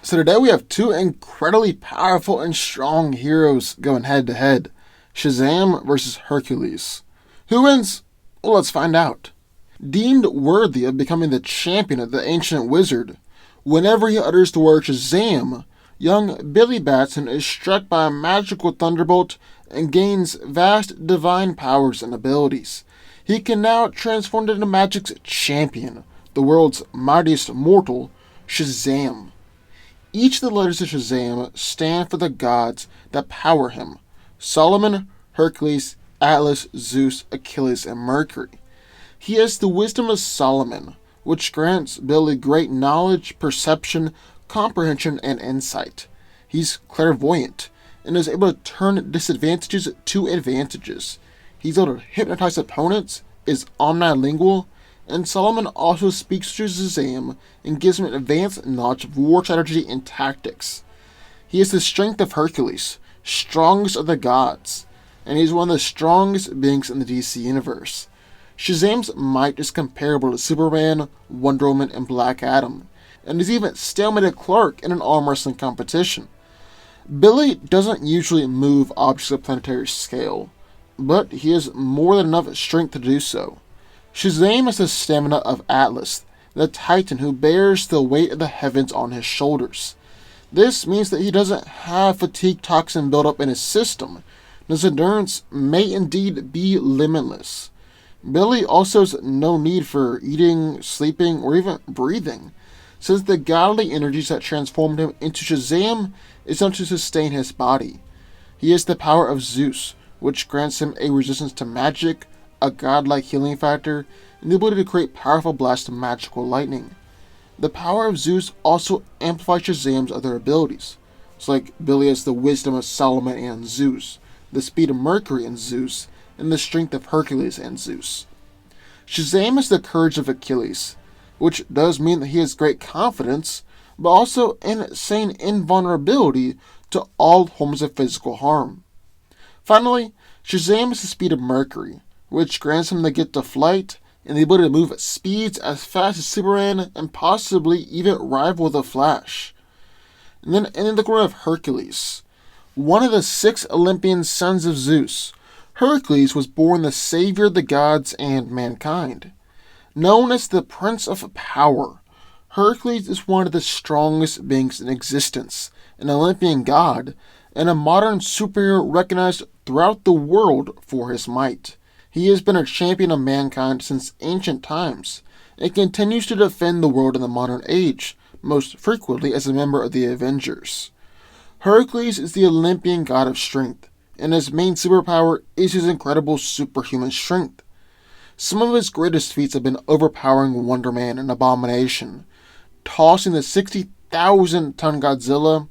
So today we have two incredibly powerful and strong heroes going head to head. Shazam versus Hercules. Who wins? Well, let's find out. Deemed worthy of becoming the champion of the ancient wizard, whenever he utters the word Shazam, young Billy Batson is struck by a magical thunderbolt and gains vast divine powers and abilities. He can now transform into magic's champion, the world's mightiest mortal, Shazam. Each of the letters of Shazam stand for the gods that power him: Solomon, Hercules, Atlas, Zeus, Achilles, and Mercury. He has the wisdom of Solomon, which grants Billy great knowledge, perception, comprehension, and insight. He's clairvoyant and is able to turn disadvantages to advantages. He's able to hypnotize opponents, is omnilingual, and Solomon also speaks to Shazam and gives him an advanced knowledge of war strategy and tactics. He has the strength of Hercules, strongest of the gods, and he's one of the strongest beings in the DC universe. Shazam's might is comparable to Superman, Wonder Woman, and Black Adam, and he's even stalemated Clark in an arm wrestling competition. Billy doesn't usually move objects of planetary scale, but he has more than enough strength to do so. Shazam has the stamina of Atlas, the Titan who bears the weight of the heavens on his shoulders. This means that he doesn't have fatigue toxin buildup in his system, and his endurance may indeed be limitless. Billy also has no need for eating, sleeping, or even breathing, since the godly energies that transformed him into Shazam is enough to sustain his body. He has the power of Zeus, which grants him a resistance to magic, a godlike healing factor, and the ability to create powerful blasts of magical lightning. The power of Zeus also amplifies Shazam's other abilities. It's like Billy has the wisdom of Solomon and Zeus, the speed of Mercury and Zeus, and the strength of Hercules and Zeus. Shazam has the courage of Achilles, which does mean that he has great confidence, but also insane invulnerability to all forms of physical harm. Finally, Shazam has the speed of Mercury, which grants him the gift of flight and the ability to move at speeds as fast as Superman and possibly even rival the Flash. And then in the career of Hercules, one of the 6 Olympian sons of Zeus, Hercules was born the savior of the gods and mankind. Known as the Prince of Power, Hercules is one of the strongest beings in existence, an Olympian god, and a modern superhero recognized throughout the world for his might. He has been a champion of mankind since ancient times, and continues to defend the world in the modern age, most frequently as a member of the Avengers. Hercules is the Olympian god of strength, and his main superpower is his incredible superhuman strength. Some of his greatest feats have been overpowering Wonder Man and Abomination, tossing the 60,000-ton Godzilla,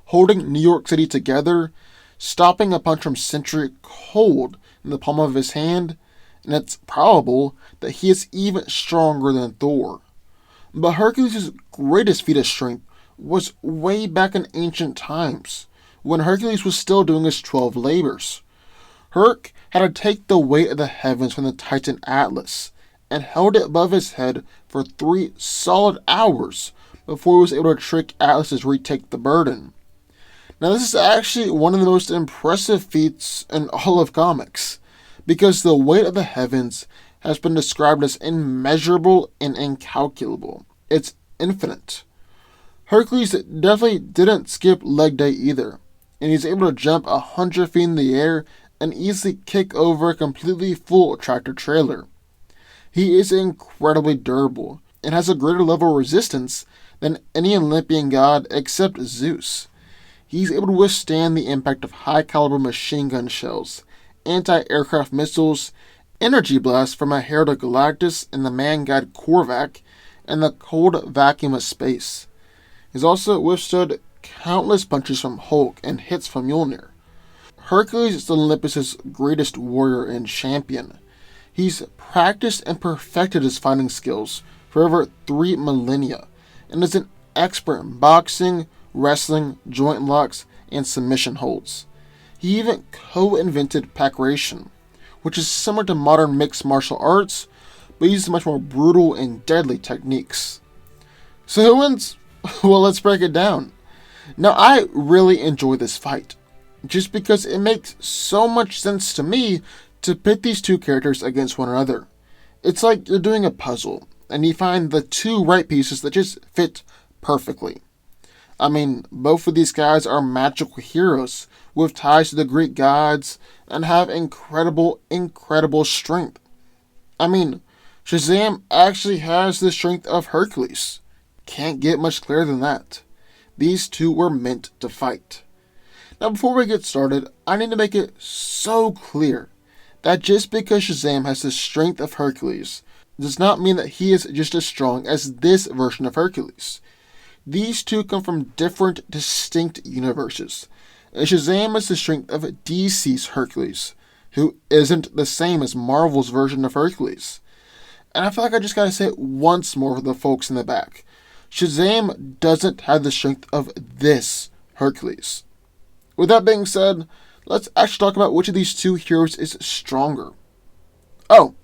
holding New York City together, stopping a punch from Sentry cold in the palm of his hand, and it's probable that he is even stronger than Thor. But Hercules' greatest feat of strength was way back in ancient times, when Hercules was still doing his 12 labors. Herc had to take the weight of the heavens from the Titan Atlas, and held it above his head for 3 solid hours before he was able to trick Atlas to retake the burden. Now this is actually one of the most impressive feats in all of comics, because the weight of the heavens has been described as immeasurable and incalculable. It's infinite. Hercules definitely didn't skip leg day either, and he's able to jump 100 feet in the air and easily kick over a completely full tractor trailer. He is incredibly durable, and has a greater level of resistance than any Olympian god except Zeus. He's able to withstand the impact of high-caliber machine gun shells, anti-aircraft missiles, energy blasts from a Herald of Galactus and the man-god Korvac, and the cold vacuum of space. He's also withstood countless punches from Hulk and hits from Mjolnir. Hercules is Olympus' greatest warrior and champion. He's practiced and perfected his fighting skills for over 3 millennia, and is an expert in boxing, wrestling, joint locks, and submission holds. He even co-invented Packration, which is similar to modern mixed martial arts, but uses much more brutal and deadly techniques. So who wins? Well, let's break it down. Now, I really enjoy this fight, just because it makes so much sense to me to pit these two characters against one another. It's like you're doing a puzzle, and you find the two right pieces that just fit perfectly. I mean, both of these guys are magical heroes with ties to the Greek gods and have incredible strength. I mean, Shazam actually has the strength of Hercules. Can't get much clearer than that. These two were meant to fight. Now, before we get started, I need to make it so clear that just because Shazam has the strength of Hercules does not mean that he is just as strong as this version of Hercules. These two come from different, distinct universes, and Shazam has the strength of DC's Hercules, who isn't the same as Marvel's version of Hercules. And I feel like I just gotta say it once more for the folks in the back. Shazam doesn't have the strength of this Hercules. With that being said, let's actually talk about which of these two heroes is stronger. Oh,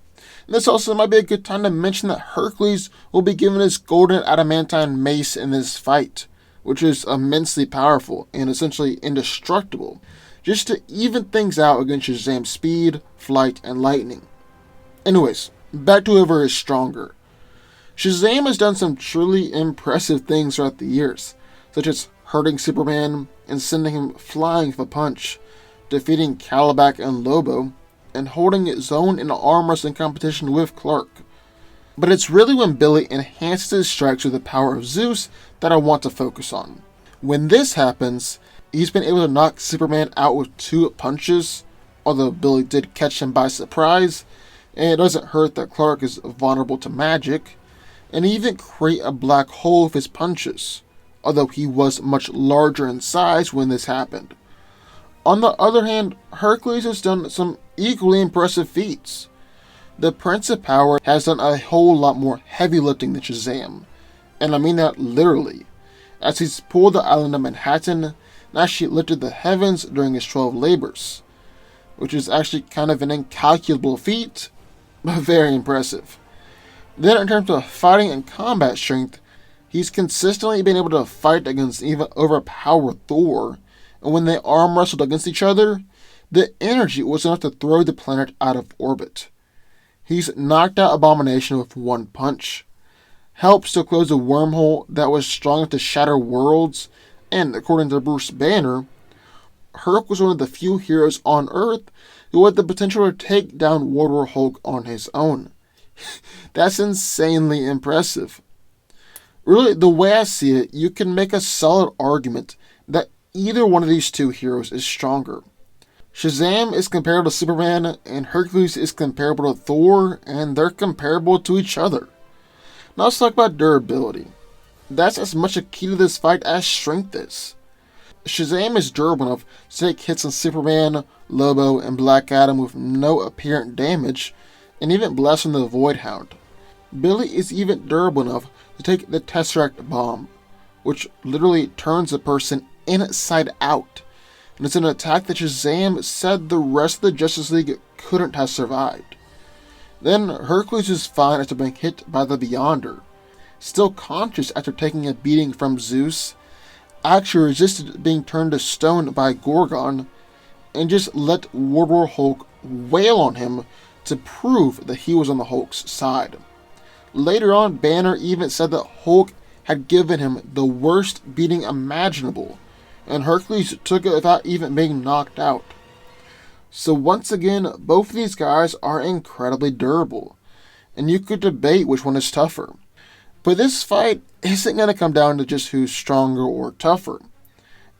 and this also might be a good time to mention that Hercules will be given his golden adamantine mace in this fight, which is immensely powerful and essentially indestructible, just to even things out against Shazam's speed, flight, and lightning. Anyways, back to whoever is stronger. Shazam has done some truly impressive things throughout the years, such as hurting Superman and sending him flying with a punch, defeating Caliban and Lobo, and holding his own in an arm wrestling competition with Clark. But it's really when Billy enhances his strikes with the power of Zeus that I want to focus on. When this happens, he's been able to knock Superman out with 2 punches, although Billy did catch him by surprise, and it doesn't hurt that Clark is vulnerable to magic, and even create a black hole with his punches, although he was much larger in size when this happened. On the other hand, Hercules has done some equally impressive feats. The Prince of Power has done a whole lot more heavy lifting than Shazam, and I mean that literally, as he's pulled the island of Manhattan and actually lifted the heavens during his 12 labors, which is actually kind of an incalculable feat, but very impressive. Then in terms of fighting and combat strength, he's consistently been able to fight against even overpowered Thor, and when they arm wrestled against each other, the energy was enough to throw the planet out of orbit. He's knocked out Abomination with 1 punch, helps to close a wormhole that was strong enough to shatter worlds, and according to Bruce Banner, Herc was one of the few heroes on Earth who had the potential to take down World War Hulk on his own. That's insanely impressive. Really, the way I see it, you can make a solid argument that either one of these two heroes is stronger. Shazam is comparable to Superman, and Hercules is comparable to Thor, and they're comparable to each other. Now let's talk about durability. That's as much a key to this fight as strength is. Shazam is durable enough to take hits on Superman, Lobo, and Black Adam with no apparent damage, and even blast from the Void Hound. Billy is even durable enough to take the Tesseract Bomb, which literally turns a person inside out, and it's an attack that Shazam said the rest of the Justice League couldn't have survived. Then Hercules is fine after being hit by the Beyonder, still conscious after taking a beating from Zeus, actually resisted being turned to stone by Gorgon, and just let World War Hulk wail on him to prove that he was on the Hulk's side. Later on, Banner even said that Hulk had given him the worst beating imaginable, and Hercules took it without even being knocked out. So once again, both of these guys are incredibly durable, and you could debate which one is tougher. But this fight isn't going to come down to just who's stronger or tougher.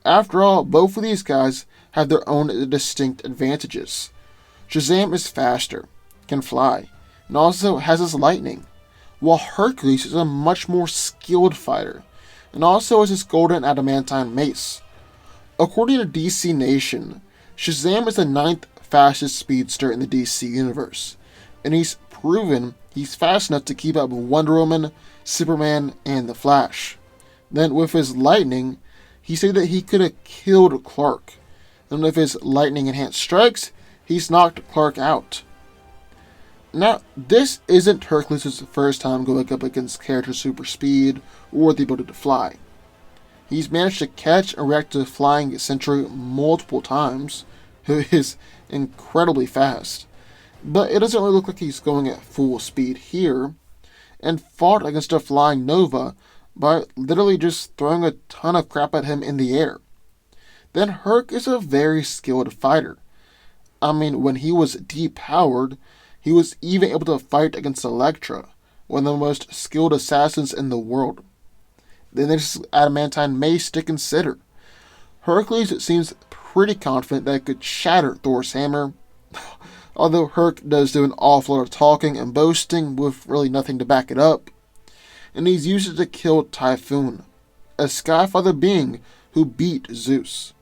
After all, both of these guys have their own distinct advantages. Shazam is faster, can fly, and also has his lightning, while Hercules is a much more skilled fighter, and also has his golden adamantine mace. According to DC Nation, Shazam is the 9th fastest speedster in the DC universe, and he's proven he's fast enough to keep up with Wonder Woman, Superman, and the Flash. Then with his lightning, he said that he could have killed Clark, and with his lightning enhanced strikes, he's knocked Clark out. Now, this isn't Hercules' first time going up against characters super speed or the ability to fly. He's managed to catch and react to Flying Sentry multiple times, who is incredibly fast. But it doesn't really look like he's going at full speed here, and fought against a Flying Nova by literally just throwing a ton of crap at him in the air. Then Herc is a very skilled fighter. I mean, when he was depowered, he was even able to fight against Elektra, one of the most skilled assassins in the world. Then there's adamantine mace to consider. Hercules seems pretty confident that it could shatter Thor's hammer, although Herc does do an awful lot of talking and boasting with really nothing to back it up. And he's used it to kill Typhoon, a Skyfather being who beat Zeus.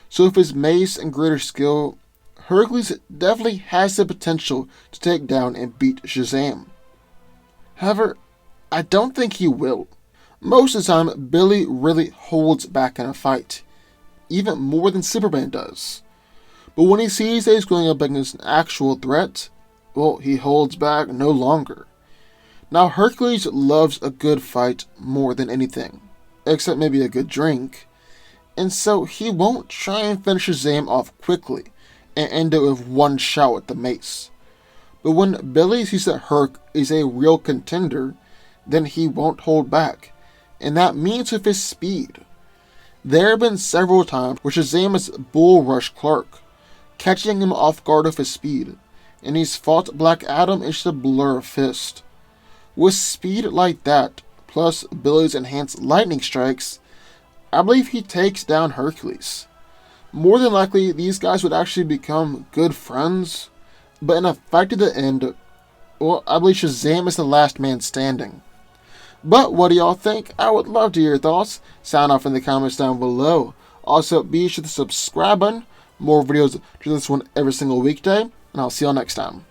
So with his mace and greater skill, Hercules definitely has the potential to take down and beat Shazam. However, I don't think he will. Most of the time, Billy really holds back in a fight, even more than Superman does. But when he sees that he's going up against an actual threat, well, he holds back no longer. Now, Hercules loves a good fight more than anything, except maybe a good drink, and so he won't try and finish Shazam off quickly and end it with one shot with the mace. But when Billy sees that Herc is a real contender, then he won't hold back, and that means with his speed. There have been several times where Shazam has bull rushed Clark, catching him off guard with his speed, and he's fought Black Adam in just a blur of fist. With speed like that, plus Billy's enhanced lightning strikes, I believe he takes down Hercules. More than likely, these guys would actually become good friends, but in a fight to the end, well, I believe Shazam is the last man standing. But what do y'all think? I would love to hear your thoughts. Sound off in the comments down below. Also, be sure to subscribe button. More videos to this one every single weekday, and I'll see y'all next time.